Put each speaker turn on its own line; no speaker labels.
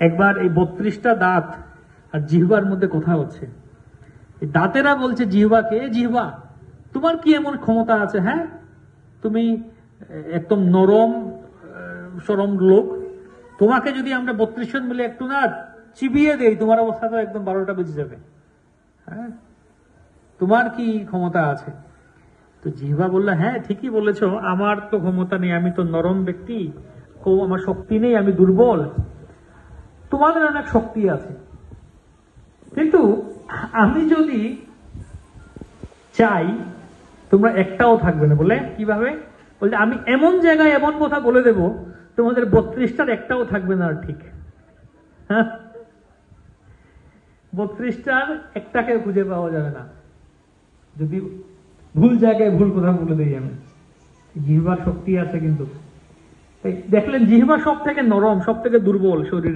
একবার এই 32টা দাঁত আর জিহ্বার মধ্যে কথা হচ্ছে। এই দাঁতেরা বলছে জিহ্বাকে, জিহ্বা তোমার কি এমন ক্ষমতা আছে? হ্যাঁ, তুমি একদম নরম সরম লোক, তোমাকে যদি আমরা 32 জন মিলে একটু না চিবিয়ে দেই, তোমার অবস্থা তো একদম 12টা বেজে যাবে। হ্যাঁ, তোমার কি ক্ষমতা আছে? তো জিহ্বা বললো, হ্যাঁ ঠিকই বলেছো, আমার তো ক্ষমতা নেই, আমি তো নরম ব্যক্তি, আমার শক্তি নেই, আমি দুর্বল। তোমাদের অনেক শক্তি আছে, কিন্তু আমি যদি চাই তোমরা একটাও থাকবে না। বলে কিভাবে? বলছে আমি এমন জায়গায় এমন কথা বলে দেব, তোমাদের 32টার একটাও থাকবে না। আর ঠিক, হ্যাঁ, 32টার একটাকে খুঁজে পাওয়া যাবে না যদি ভুল জায়গায় ভুল কথা বলে দিই আমি। জিহ্বার শক্তি আছে, কিন্তু দেখলেন জিহ্বা সব থেকে নরম, সব থেকে দুর্বল শরীরে।